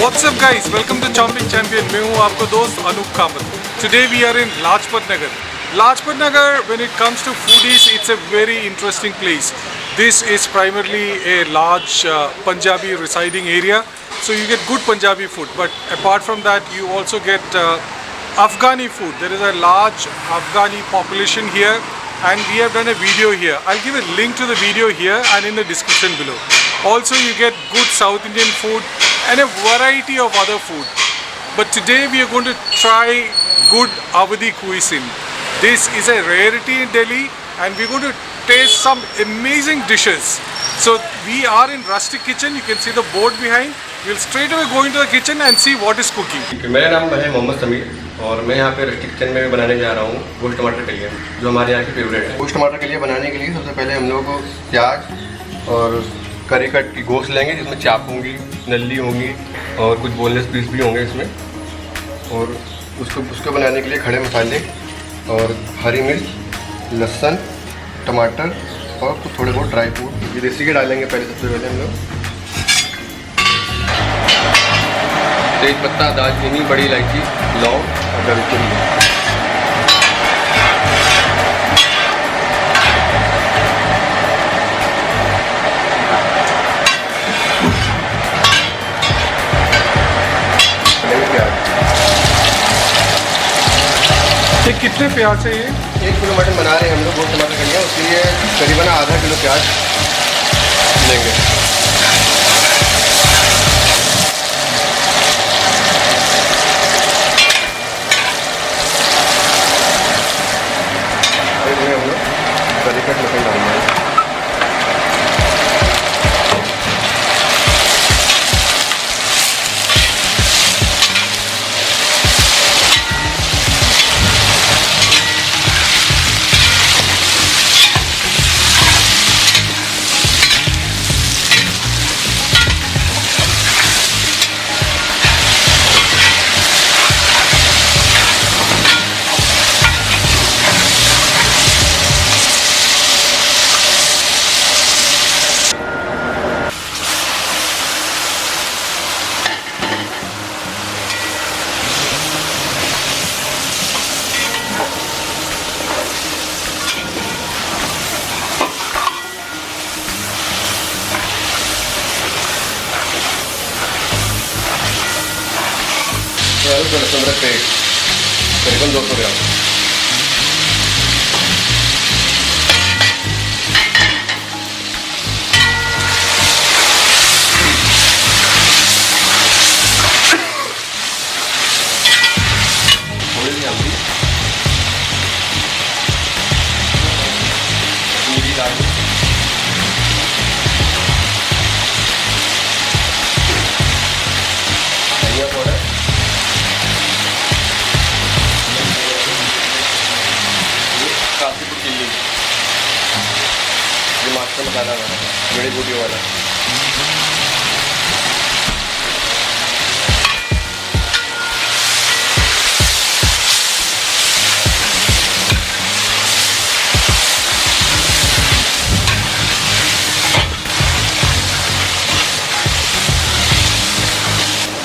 What's up guys, welcome to Chomping Champion. मैं हूँ आपका दोस्त Anoop Kamat. Today we are in Lajpat Nagar. Lajpat Nagar, when it comes to foodies, it's a very interesting place. This is primarily a large Punjabi residing area, so you get good Punjabi food. But apart from that, you also get Afghani food. There is a large Afghani population here, and we have done a video here. I'll give a link to the video here and in the description below. Also, you get good South Indian food and a variety of other food. But today we are going to try good Awadhi cuisine. This is a rarity in Delhi, and we're going to taste some amazing dishes. So we are in Rustic Kitchen. You can see the board behind. We'll straight away go into the kitchen and see what is cooking. मेरा नाम है मोहम्मद समीर और मैं यहाँ पे rustic kitchen में बनाने जा रहा हूँ गोश्त टमाटर कलियन, जो हमारे यहाँ की फेवरेट है। गोश्त टमाटर कलियन बनाने के लिए सबसे पहले हम लोग प्याज और करी कट की गोश्त लेंगे, जिसमें चाप होंगी, नल्ली होंगी और कुछ बोनलेस पीस भी होंगे इसमें। और उसको बनाने के लिए खड़े मसाले और हरी मिर्च, लहसुन, टमाटर और कुछ थोड़े बहुत ड्राई फ्रूट, ये देसी के डालेंगे पहले। सबसे पहले हम लोग तेज पत्ता, दालचीनी, बड़ी इलायची, लौंग और दालचीनी। ये कितने प्याज है? ये 1 किलो मटन बना रहे हैं हम लोग गोश्त टमाटर कलियन, उसके लिए करीबन आधा किलो प्याज लेंगे। हम लोग करी कट मटन डालना है। तो लहसुन रखते करीबन 200 ग्राम। थोड़ी सी हल्दी, नीली दाल, धनिया पाउडर, चिल्ली, ये मास्टर मसाला है बड़ी बूटी वाला।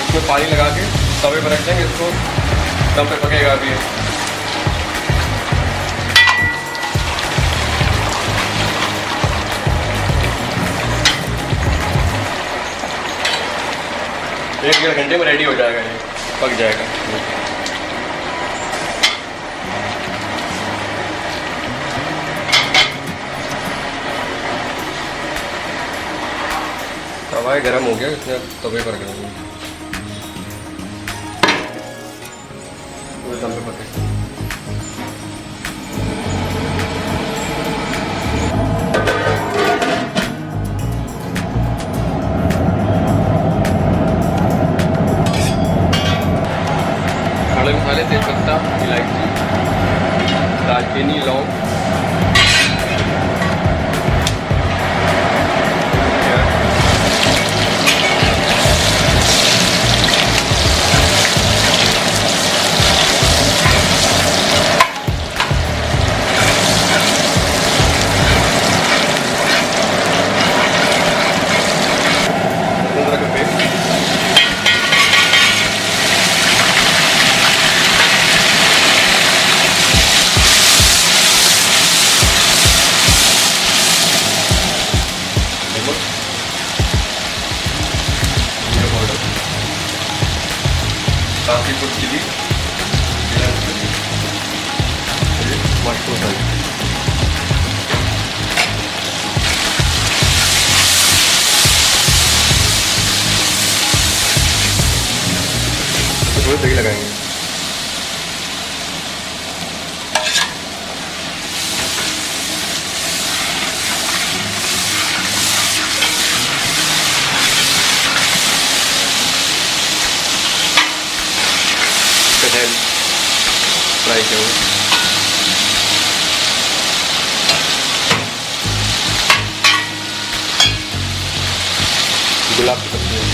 इसमें पानी लगा के तवे पर रख देंगे, इसको दम पे पकेगा अभी। एक 1.5 घंटे में रेडी हो जाएगा, ये पक जाएगा। तवा गरम हो गया, इसमें तवे पर रखेंगे, पूरे दम पे पके। मसाले तेज पत्ता, इलायची, दालचीनी, लौंग, अदरक का पेस्ट, थोड़ी दही लगाएंगे। कटहल फ्राई किया हुआ, गुलाब की पत्तियाँ,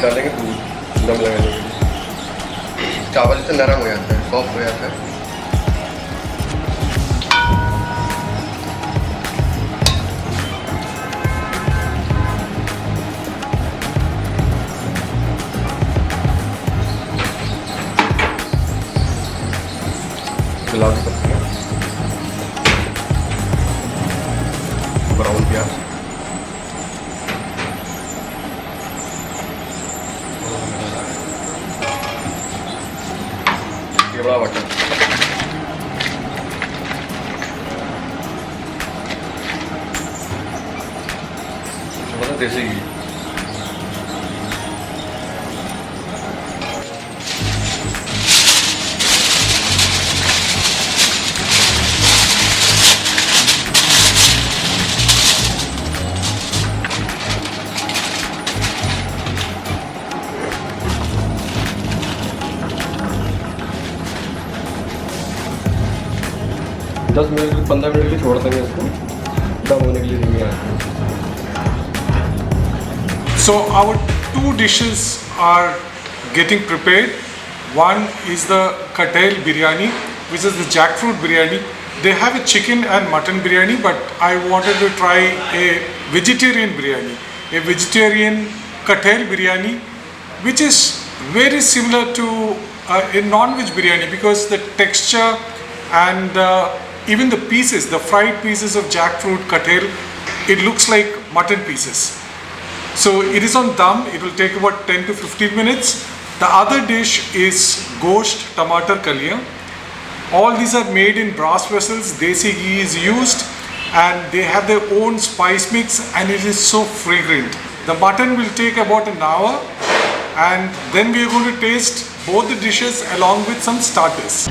डालेंगे दूध दम लगाने के लिए। चावल से नरम हो जाता है, सॉफ्ट हो जाता है। गुलाब की पत्तियाँ, ब्राउन प्याज, केवड़ा बटर, देसी घी, दस मिनट 15 मिनट के लिए छोड़ देंगे इसको दम होने के लिए देंगे यहाँ। So our two dishes are getting prepared. One is the Kathal Biryani, which is the jackfruit biryani. They have a chicken and mutton biryani, but I wanted to try a vegetarian biryani, a vegetarian Kathal Biryani, which is very similar to a non-veg biryani because the texture and even the pieces, the fried pieces of jackfruit kathal, it looks like mutton pieces. So it is on dum. It will take about 10 to 15 minutes. The other dish is Gosht Tamatar Kalliyan. All these are made in brass vessels. Desi ghee is used and they have their own spice mix and it is so fragrant. The mutton will take about an hour and then we are going to taste both the dishes along with some starters.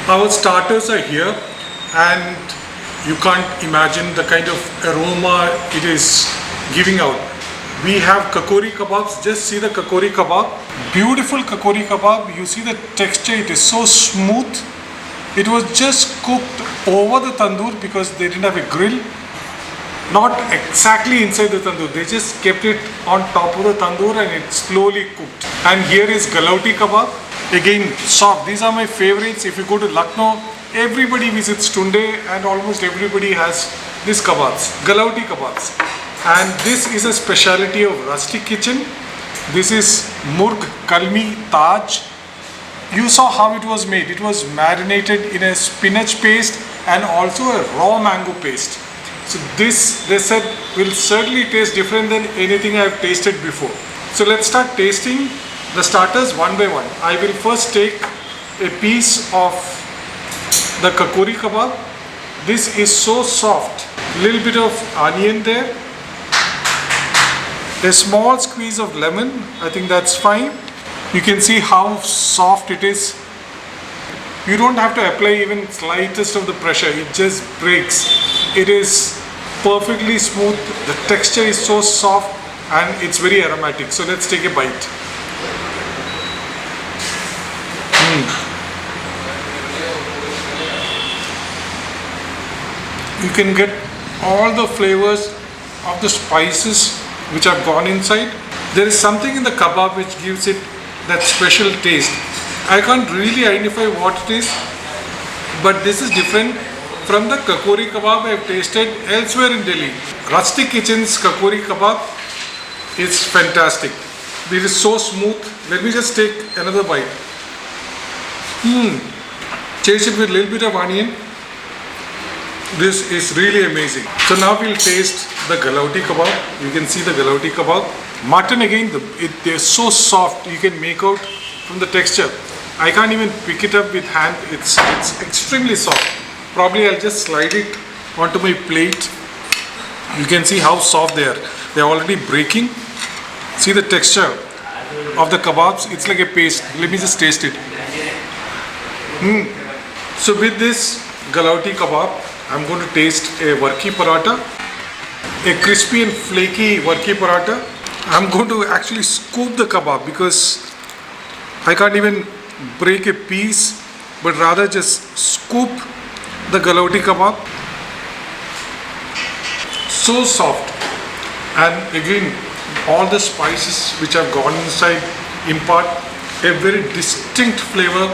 Our starters are here, and you can't imagine the kind of aroma it is giving out. We have Kakori kebabs. Just see the Kakori kebab. Beautiful Kakori kebab. You see the texture, it is so smooth. It was just cooked over the tandoor because they didn't have a grill. Not exactly inside the tandoor. They just kept it on top of the tandoor and it slowly cooked. And here is Galauti kebab. Again, soft. These are my favorites. If you go to Lucknow, everybody visits Tunde and almost everybody has these kebabs. Galauti kebabs. And this is a speciality of Rustic Kitchen. This is Murg Kalmi Taj. You saw how it was made. It was marinated in a spinach paste and also a raw mango paste. So this, they said, will certainly taste different than anything I have tasted before. So let's start tasting the starters one by one. I will first take a piece of the Kakori kebab. This is so soft. Little bit of onion there. A small squeeze of lemon. I think that's fine. You can see how soft it is. You don't have to apply even slightest of the pressure. It just breaks. It is perfectly smooth. The texture is so soft and it's very aromatic. So let's take a bite. You can get all the flavors of the spices which have gone inside. There is something in the kebab which gives it that special taste. I can't really identify what it is, but this is different from the Kakori kebab I have tasted elsewhere in Delhi. Rustic Kitchen's Kakori kebab is fantastic. It is so smooth. Let me just take another bite. Chase it with a little bit of onion. This is really amazing. So now we'll taste the Galauti kebab. You can see the Galauti kebab. Mutton again, they're so soft. You can make out from the texture. I can't even pick it up with hand. It's extremely soft. Probably I'll just slide it onto my plate. You can see how soft they are. They're already breaking. See the texture of the kebabs. It's like a paste. Let me just taste it. So with this Galauti kebab, I'm going to taste a varki paratha, a crispy and flaky varki paratha. I'm going to actually scoop the kebab because I can't even break a piece, but rather just scoop the Galauti kebab. So soft, and again all the spices which have gone inside impart a very distinct flavor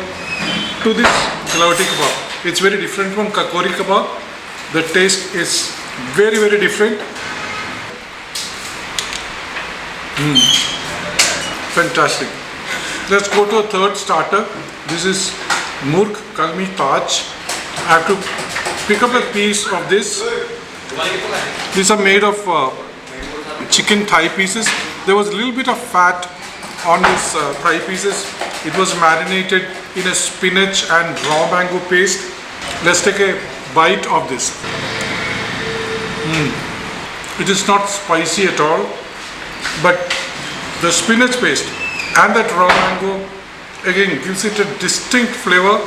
to this Galauti kebab. It's very different from Kakori kebab. The taste is very, very different. Fantastic. Let's go to a third starter. This is Murg Kalmi Taj. I have to pick up a piece of this. These are made of chicken thigh pieces. There was a little bit of fat on these thigh pieces. It was marinated in a spinach and raw mango paste. Let's take a bite of this. It is not spicy at all, but the spinach paste and that raw mango again gives it a distinct flavor,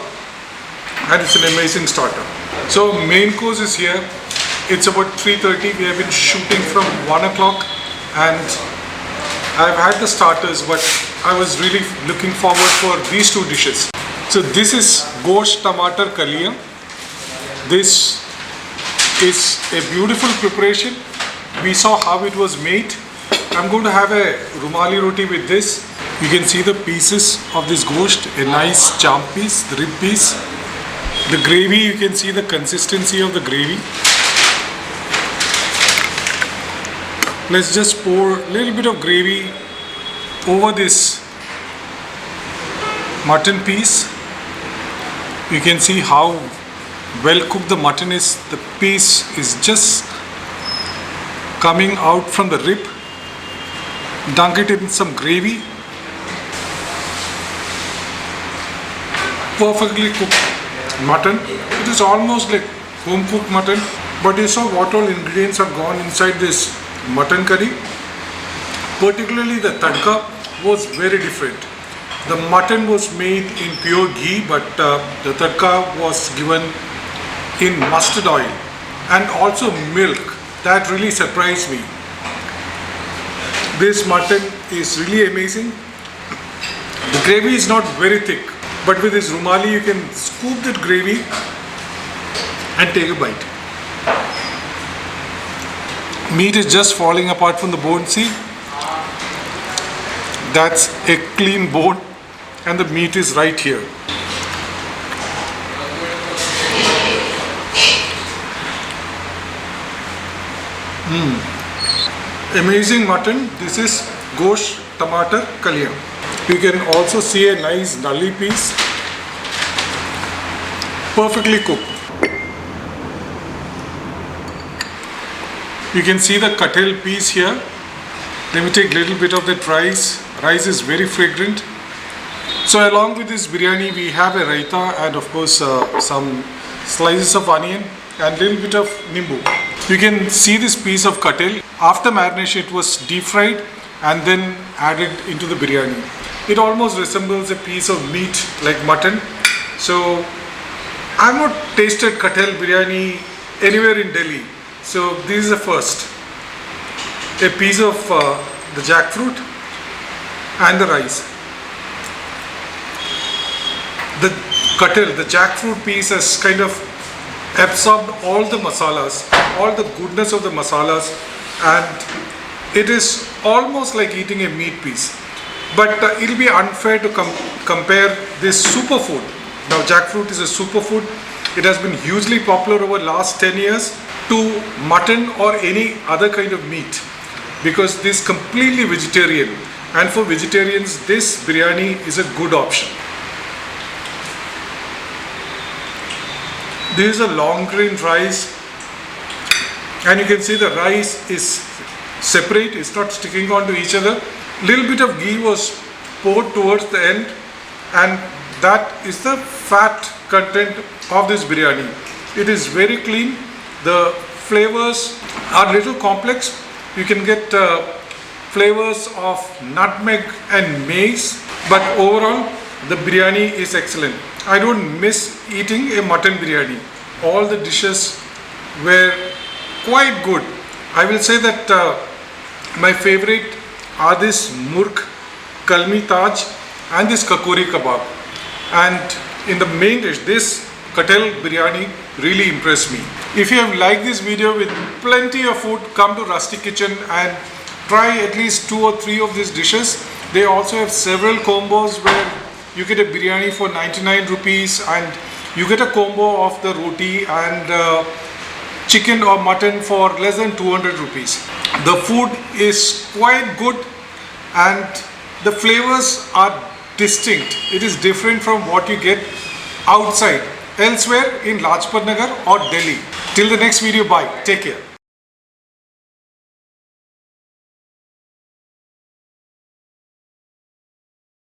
and it's an amazing starter. So main course is here. It's about 3:30. We have been shooting from 1 o'clock and I've had the starters, but I was really looking forward for these two dishes. So this is Gost Tamatar Kalliyan. This is a beautiful preparation. We saw how it was made. I'm going to have a rumali roti with this. You can see the pieces of this gosht, a nice champ piece, the rib piece. The gravy, you can see the consistency of the gravy. Let's just pour a little bit of gravy over this mutton piece. You can see how well cooked the mutton is. The piece is just coming out from the rib. Dunk it in some gravy. Perfectly cooked mutton. It is almost like home cooked mutton, but you saw what all ingredients have gone inside this mutton curry. Particularly the tadka was very different. The mutton was made in pure ghee, but the tadka was given in mustard oil and also milk. That really surprised me. This mutton is really amazing. The gravy is not very thick, but with this rumali you can scoop that gravy and take a bite. Meat is just falling apart from the bone. See, that's a clean bone and the meat is right here. Amazing mutton. This is Gosht Tamatar Kalliyan. You can also see a nice nalli piece, perfectly cooked. You can see the kathal piece here. Let me take a little bit of that rice. Rice is very fragrant. So along with this biryani we have a raita and of course some slices of onion and a little bit of nimbu. You can see this piece of kathal. After marination it was deep fried and then added into the biryani. It almost resembles a piece of meat like mutton. So I've not tasted Kathal Biryani anywhere in Delhi. So this is the first. A piece of the jackfruit and the rice. The kathal, the jackfruit piece has kind of absorbed all the masalas, all the goodness of the masalas, and it is almost like eating a meat piece. But it will be unfair to compare this superfood. Now jackfruit is a superfood. It has been hugely popular over the last 10 years to mutton or any other kind of meat because this is completely vegetarian, and for vegetarians this biryani is a good option. This is a long grain rice and you can see the rice is separate, it's not sticking onto each other. Little bit of ghee was poured towards the end and that is the fat content of this biryani. It is very clean. The flavors are little complex. You can get flavors of nutmeg and maize, but overall the biryani is excellent. I don't miss eating a mutton biryani. All the dishes were quite good. I will say that my favorite are this Murg Kalmi Taj and this Kakori Kebab. And in the main dish, this Kathal Biryani really impressed me. If you have liked this video with plenty of food, come to Rustic Kitchen and try at least 2 or 3 of these dishes. They also have several combos where you get a biryani for 99 rupees and you get a combo of the roti and chicken or mutton for less than 200 rupees. The food is quite good and the flavors are distinct. It is different from what you get outside, elsewhere in Lajpat Nagar or Delhi. Till the next video, bye. Take care.